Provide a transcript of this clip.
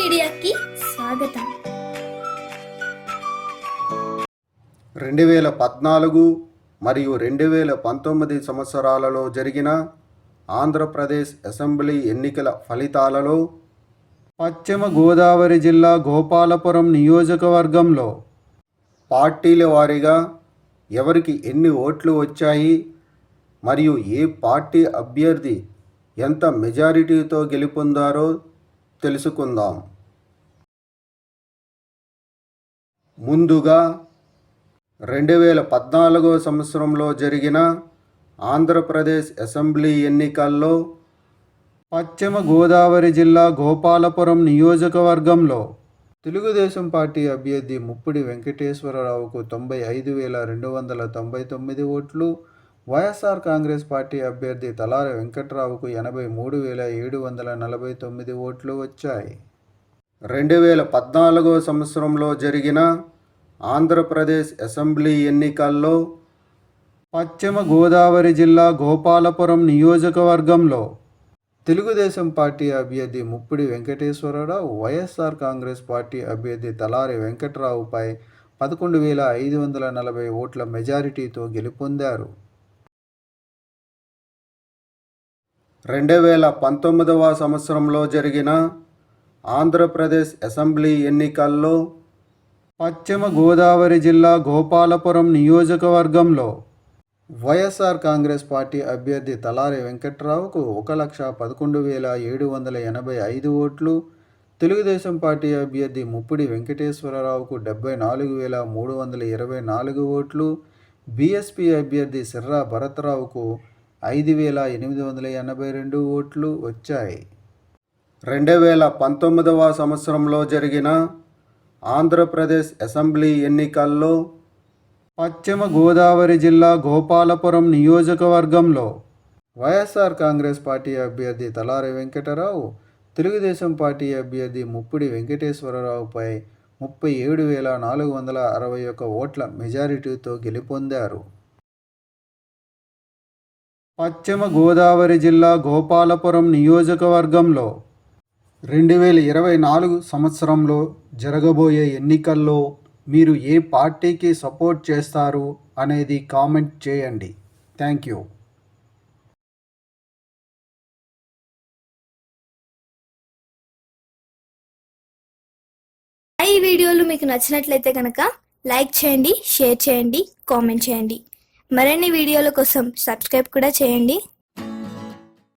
మీడియాకి స్వాగతం. 2014 మరియు 2019 సంవత్సరాలలో జరిగిన ఆంధ్రప్రదేశ్ అసెంబ్లీ ఎన్నికల ఫలితాలలో పశ్చిమ గోదావరి జిల్లా గోపాలపురం నియోజకవర్గంలో పార్టీల వారీగా ఎవరికి ఎన్ని ఓట్లు వచ్చాయి మరియు ఏ పార్టీ అభ్యర్థి ఎంత మెజారిటీతో గెలుపొందారో తెలుసుకుందాం. ముందుగా 2014 సంవత్సరంలో జరిగిన ఆంధ్రప్రదేశ్ అసెంబ్లీ ఎన్నికల్లో పశ్చిమ గోదావరి జిల్లా గోపాలపురం నియోజకవర్గంలో తెలుగుదేశం పార్టీ అభ్యర్థి ముప్పిడి వెంకటేశ్వరరావుకు 95,299 ఓట్లు, వైఎస్ఆర్ కాంగ్రెస్ పార్టీ అభ్యర్థి తలారి వెంకట్రావుకు 83,749 ఓట్లు వచ్చాయి. 2014 సంవత్సరంలో జరిగిన ఆంధ్రప్రదేశ్ అసెంబ్లీ ఎన్నికల్లో పశ్చిమ గోదావరి జిల్లా గోపాలపురం నియోజకవర్గంలో తెలుగుదేశం పార్టీ అభ్యర్థి ముప్పిడి వెంకటేశ్వరరావు వైఎస్ఆర్ కాంగ్రెస్ పార్టీ అభ్యర్థి తలారి వెంకట్రావుపై 11,540 ఓట్ల మెజారిటీతో గెలుపొందారు. 2019 సంవత్సరంలో జరిగిన ఆంధ్రప్రదేశ్ అసెంబ్లీ ఎన్నికల్లో పశ్చిమ గోదావరి జిల్లా గోపాలపురం నియోజకవర్గంలో వైఎస్ఆర్ కాంగ్రెస్ పార్టీ అభ్యర్థి తలారి వెంకట్రావుకు 1,11,785 ఓట్లు, తెలుగుదేశం పార్టీ అభ్యర్థి ముప్పిడి వెంకటేశ్వరరావుకు 74,324 ఓట్లు, బీఎస్పీ అభ్యర్థి సిర్రా భరత్రావుకు 5,882 ఓట్లు వచ్చాయి. 2019 సంవత్సరంలో జరిగిన ఆంధ్రప్రదేశ్ అసెంబ్లీ ఎన్నికల్లో పశ్చిమ గోదావరి జిల్లా గోపాలపురం నియోజకవర్గంలో వైఎస్ఆర్ కాంగ్రెస్ పార్టీ అభ్యర్థి తలారి వెంకటరావు తెలుగుదేశం పార్టీ అభ్యర్థి ముప్పిడి వెంకటేశ్వరరావుపై 37,461 ఓట్ల మెజారిటీతో గెలుపొందారు. పశ్చిమ గోదావరి జిల్లా గోపాలపురం నియోజకవర్గంలో 2024 సంవత్సరంలో జరగబోయే ఎన్నికల్లో మీరు ఏ పార్టీకి సపోర్ట్ చేస్తారు అనేది కామెంట్ చేయండి. Thank you. ఈ వీడియోలు మీకు నచ్చినట్లయితే కనుక లైక్ చేయండి, షేర్ చేయండి, కామెంట్ చేయండి. మరిన్ని వీడియోల కోసం సబ్స్క్రైబ్ కూడా చేయండి.